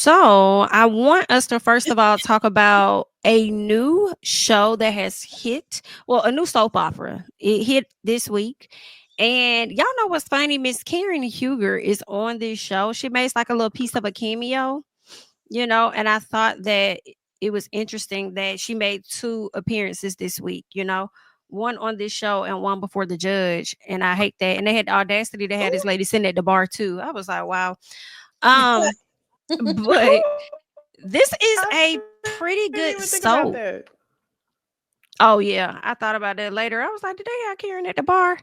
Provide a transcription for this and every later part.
So I want us to first of all talk about a new show that has hit. Well, a new soap opera. It hit this week. And y'all know what's funny? Miss Karen Huger is on this show. She makes like a little piece of a cameo, and I thought that it was interesting that she made two appearances this week, one on this show and one before the judge. And I hate that. And they had the audacity to have this lady sitting at the bar too. I was like, wow. Um, but this is I a pretty didn't good even think about soap. that. Oh yeah, I thought about that later. I was like, did they have Karen at the bar?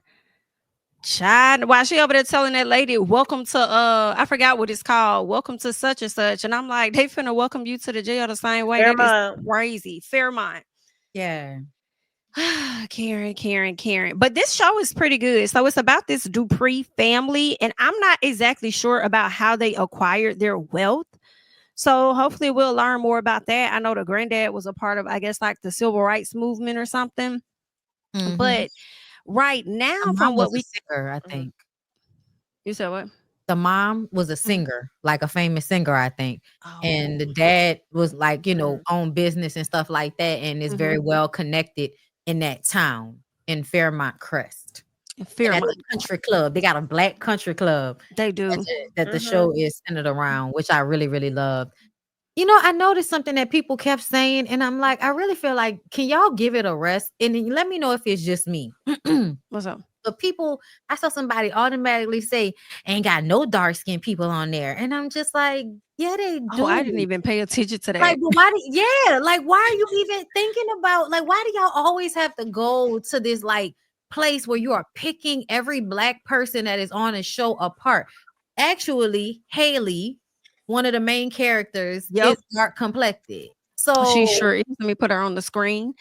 Child, while she over there telling that lady, welcome to I forgot what it's called, welcome to such and such. And I'm like, they finna welcome you to the jail the same way. That is Fairmont. crazy. Fairmont. Yeah. Karen. But this show is pretty good. So it's about this Dupree family, and I'm not exactly sure about how they acquired their wealth. So hopefully we'll learn more about that. I know the granddad was a part of, I guess, like the civil rights movement or something. Mhm. But right now, The from mom what was a we singer, I think. you said what? The mom was a singer, like a famous singer, I think. And the Oh, dad was like, own business and stuff like that, and is very well connected in that town in Fairmont Crest. And at the Fairmont. country club, they got a black country club They do. that the show is centered around, which I really, really love. I noticed something that people kept saying, and I'm like, I really feel like, can y'all give it a rest? And then let me know if it's just me. What's up? But people, I saw somebody automatically say, ain't got no dark skinned people on there. And I'm just like, yeah, they do. Oh, I didn't even pay attention to that. Like, but why why are you even thinking about, like, why do y'all always have to go to this like place where you are picking every black person that is on a show apart? Actually, Haley, one of the main characters, is dark complected. So She sure is. Let me put her on the screen.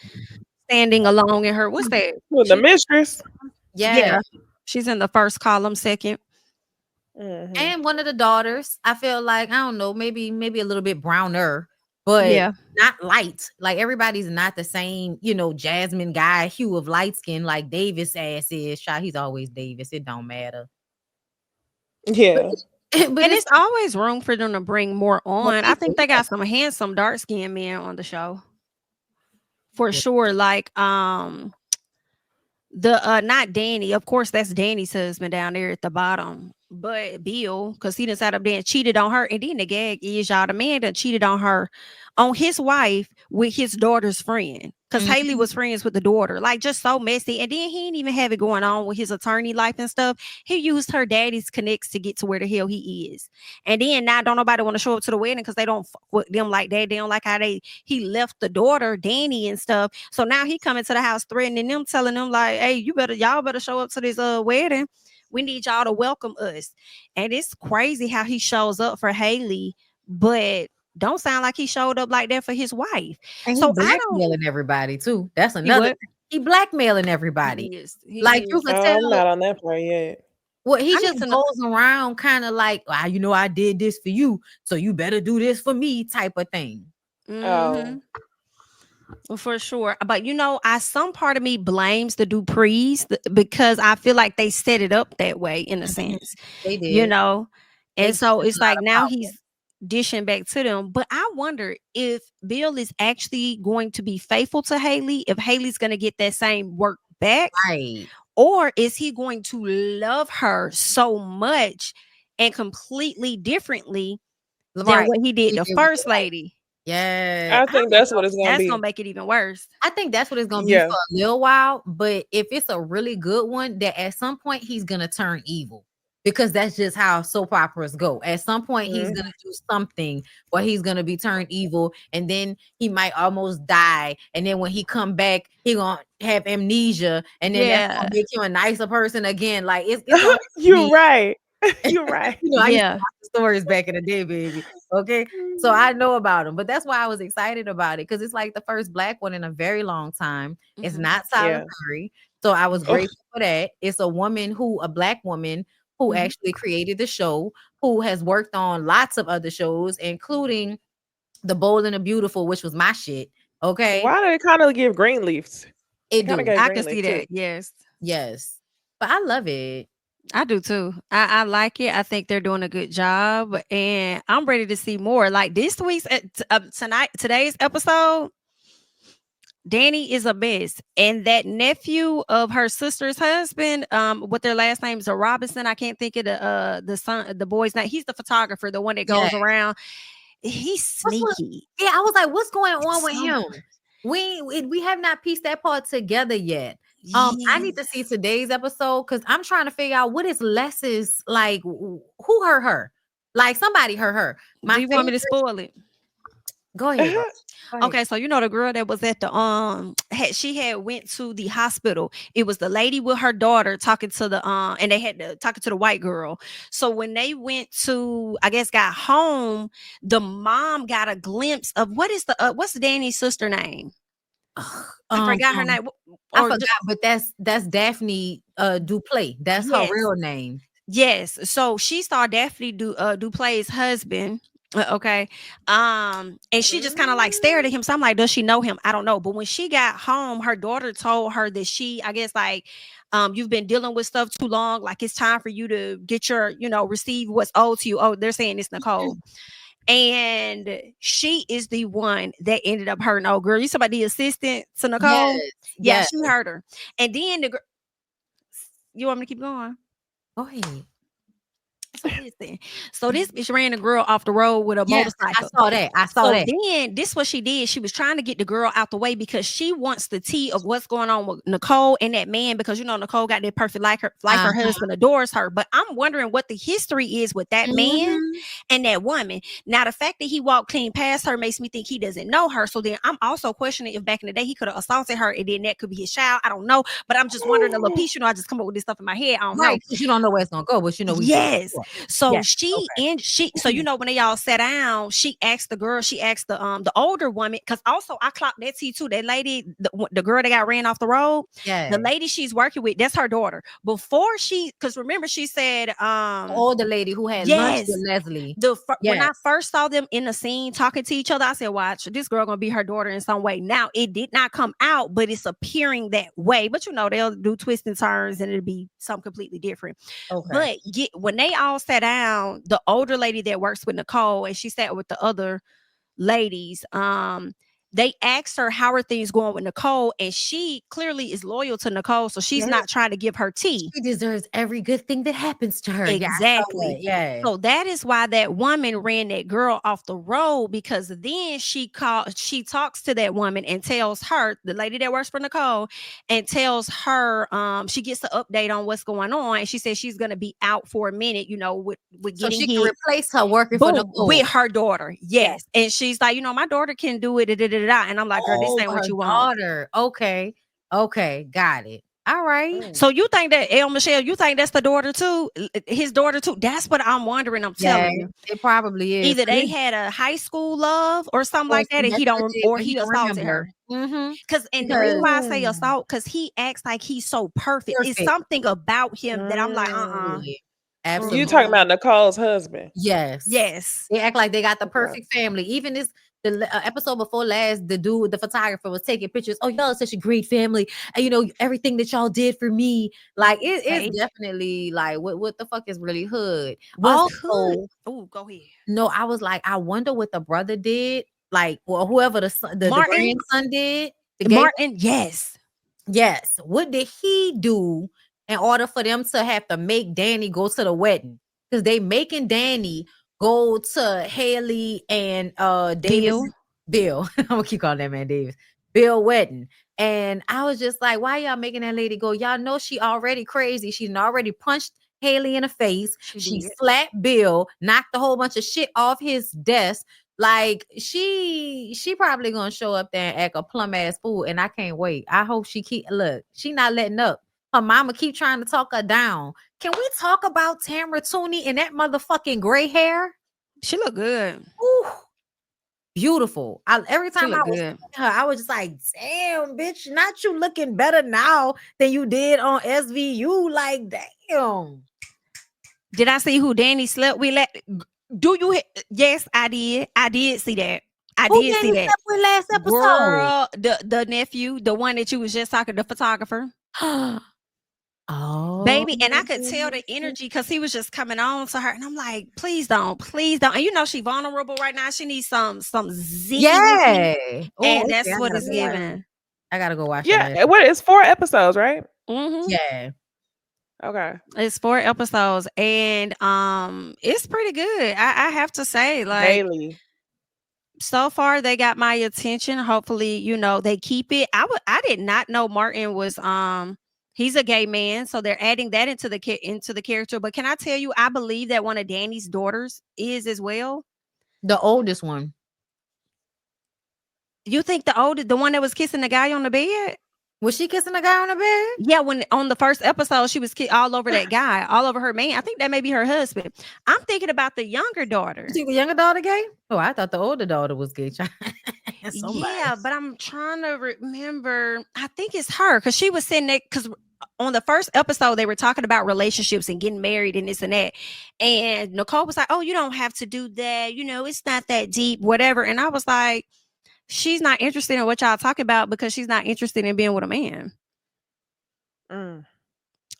Standing alone in her. What's that? Well, the mistress. yeah. She's in the first column, second. And one of the daughters, I feel like, I don't know, maybe a little bit browner, but not light. Like everybody's not the same, Jasmine guy hue of light skin like Davis ass is. He's always Davis. It don't matter. Yeah. But it's always room for them to bring more on. I think they got some handsome dark skinned men on the show. For sure. Like the not Danny, of course, that's Danny's husband down there at the bottom. But Bill, because he done sat up there and cheated on her. And then the gag is y'all, the man done cheated on his wife with his daughter's friend. Because Haley was friends with the daughter. Like, just so messy. And then he didn't even have it going on with his attorney life and stuff. He used her daddy's connects to get to where the hell he is. And then now don't nobody want to show up to the wedding because they don't fuck with them like that. They don't like how he left the daughter, Danny, and stuff. So now he coming to the house threatening them, telling them like, hey, y'all better show up to this wedding. We need y'all to welcome us. And it's crazy how he shows up for Haley, but don't sound like he showed up like that for his wife. And so he blackmailing everybody too. That's another thing. He blackmailing everybody. He like you could tell. I'm not on that part yet. Well, he just goes around kind of like, I did this for you, so you better do this for me type of thing. Well, for sure. But some part of me blames the Duprees because I feel like they set it up that way in a sense. They did. And so it's like now he's dishing back to them. But I wonder if Bill is actually going to be faithful to Haley, if Haley's going to get that same work back. Right. Or is he going to love her so much and completely differently than what he did the first lady? Yeah. I think that's what it's going to be. That's going to make it even worse. I think that's what it's going to be for a little while. But if it's a really good one, that at some point he's going to turn evil. Because that's just how soap operas go. At some point, he's going to do something where he's going to be turned evil. And then he might almost die. And then when he come back, he going to have amnesia. And then that's going to make him a nicer person again. Like, it's You're right. You're right. I used to watch the stories back in the day, baby. Okay. So I know about him. But that's why I was excited about it. Because it's like the first black one in a very long time. It's not solitary. So I was grateful for that. It's a black woman who actually created the show, who has worked on lots of other shows, including The Bold and the Beautiful, which was my shit. Okay. Why do they kind of give green leaves? It do. I can see that. Yes. But I love it. I do too. I like it. I think they're doing a good job, and I'm ready to see more. Like this week's today's episode, Danny is a mess, and that nephew of her sister's husband, what their last names are Robinson. I can't think of the son, the boy's name. He's the photographer, the one that Yeah. goes around. He's sneaky. Yeah, I was like, what's going on with Some, him? We have not pieced that part together yet. I need to see yes. today's episode because I'm trying to figure out what is Les's like. Who hurt her? Like somebody hurt her. Do My you want me favorite. to spoil it? Go ahead, girl. Go ahead. Okay, so you know the girl that was at the she had went to the hospital. It was the lady with her daughter talking to the and they had talking to the white girl. So when they went to, I guess, got home, the mom got a glimpse of what's Danny's sister name? I forgot her name. I forgot, but that's Daphne Duplay. That's her real name. Yes. So she saw Daphne Duplay's husband. Okay. And she just kind of like stared at him. So I'm like, does she know him? I don't know. But when she got home, her daughter told her that I guess like, you've been dealing with stuff too long. Like it's time for you to get your, receive what's owed to you. Oh, they're saying it's Nicole. And she is the one that ended up hurting old girl. You talking about the assistant to Nicole? Yes. She hurt her. And then the girl, you want me to keep going? Go ahead. So this bitch ran the girl off the road with a motorcycle. I saw that. Then this what she did. She was trying to get the girl out the way because she wants the tea of what's going on with Nicole and that man, because Nicole got that perfect like her husband adores her. But I'm wondering what the history is with that man and that woman. Now the fact that he walked clean past her makes me think he doesn't know her. So then I'm also questioning if back in the day he could have assaulted her and then that could be his child. I don't know, but I'm just wondering a little piece. I just come up with this stuff in my head. I don't know. Because you don't know where it's gonna go, but yes. So so when they all sat down, she asked the older woman, because also I clocked that tea too. That lady, the girl that got ran off the road, the lady she's working with, that's her daughter. Before because remember she said the older lady who had lunch with Leslie. When I first saw them in the scene talking to each other, I said, watch, this girl gonna be her daughter in some way. Now it did not come out, but it's appearing that way. But they'll do twists and turns and it'll be something completely different. But when they all sat down, the older lady that works with Nicole and she sat with the other ladies, they asked her how are things going with Nicole, and she clearly is loyal to Nicole, so she's not trying to give her tea. She deserves every good thing that happens to her. Exactly. So that is why that woman ran that girl off the road, because then she talks to that woman and tells her, the lady that works for Nicole, and tells her she gets the update on what's going on, and she says she's going to be out for a minute, with so getting she can replace her working for Nicole with her daughter. Yes. And she's like, my daughter can do it. And I'm like, girl, this ain't what you want. Okay, got it. All right. So you think that Michelle, you think that's the daughter too? His daughter too? That's what I'm wondering. I'm telling you. It probably is. Either they had a high school love or something like that, and he assaulted her. Because the reason why I say assault, because he acts like he's so perfect. It's something about him that I'm like, Absolutely. You talking about Nicole's husband? Yes. They act like they got the perfect family. Even the episode before last, the dude, the photographer, was taking pictures. Oh, y'all are such a great family, and everything that y'all did for me. Like it's definitely like what the fuck is really hood. Oh, go ahead. No, I was like, I wonder what the brother did. Like, well, whoever the grandson did. Martin, yes. What did he do in order for them to have to make Danny go to the wedding? Because they making Danny go to Haley and Bill. I'm gonna keep calling that man Davis. Bill wedding. And I was just like, why y'all making that lady go? Y'all know she already crazy. She's already punched Haley in the face. She slapped Bill, knocked a whole bunch of shit off his desk. Like she probably gonna show up there and act a plum ass fool. And I can't wait. I hope she she not letting up. Her mama keep trying to talk her down. Can we talk about Tamara Tooney and that motherfucking gray hair? She look good. Ooh, beautiful. Every time I was her, I was just like, damn, bitch, not you looking better now than you did on SVU. Like, damn. Did I see who Danny slept with? Yes, I did. I did see that. I did see that. With last episode? Girl, the nephew, the one that you was just talking, the photographer. Oh, baby, and I could tell the energy because he was just coming on to her, and I'm like, please don't, and you know she vulnerable right now. She needs some zicky, yeah. and Oh, that's okay, what it's giving. I gotta go watch Yeah, that. what is 4 episodes, right? Yeah. Okay. It's 4 episodes, and it's pretty good. I have to say, like, Daily. so far they got my attention. Hopefully, you know, they keep it. I did not know Martin was he's a gay man, so they're adding that into the character. But can I tell you, I believe that one of Danny's daughters is as well. The oldest one. You think the one that was kissing the guy on the bed? Was she kissing a guy on the bed? Yeah, when on the first episode, she was all over that guy, all over her man. I think that may be her husband. I'm thinking about the younger daughter. You think the younger daughter gay? Oh, I thought the older daughter was gay. Yeah, but I'm trying to remember. I think it's her because she was sitting there because on the first episode they were talking about relationships and getting married and this and that. And Nicole was like, "Oh, you don't have to do that. You know, it's not that deep, whatever." And I was like, "She's not interested in what y'all talking about because she's not interested in being with a man."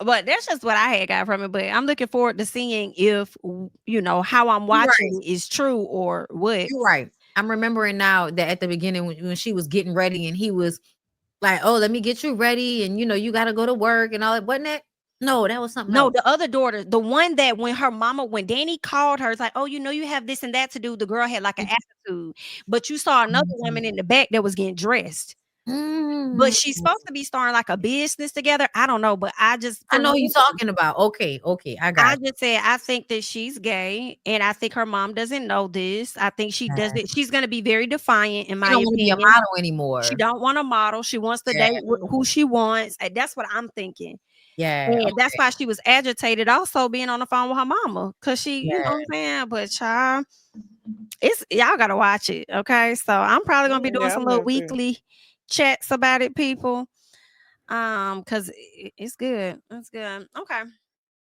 But that's just what I had got from it. But I'm looking forward to seeing if, you know, how I'm watching is true or what. You're right. I'm remembering now that at the beginning when she was getting ready and he was like, "Oh, let me get you ready, and you know you got to go to work and all that." Wasn't that? No, that was something else. No, the other daughter, the one that when Danny called her, it's like, "Oh, you know, you have this and that to do." The girl had like an attitude, but you saw another woman in the back that was getting dressed. But she's supposed to be starting like a business together. I don't know, but I know you're talking about. Okay, I just said I think that she's gay, and I think her mom doesn't know this. I think she does it. She's going to be very defiant, in my opinion. She don't want to be a model anymore. She don't want a model. She wants to date who she wants. And that's what I'm thinking. Yeah, and that's why she was agitated. Also, being on the phone with her mama, because she, you know what I'm saying. But child, y'all gotta watch it, okay? So I'm probably gonna be doing some little weekly chats about it, people. Because it's good. It's good. Okay.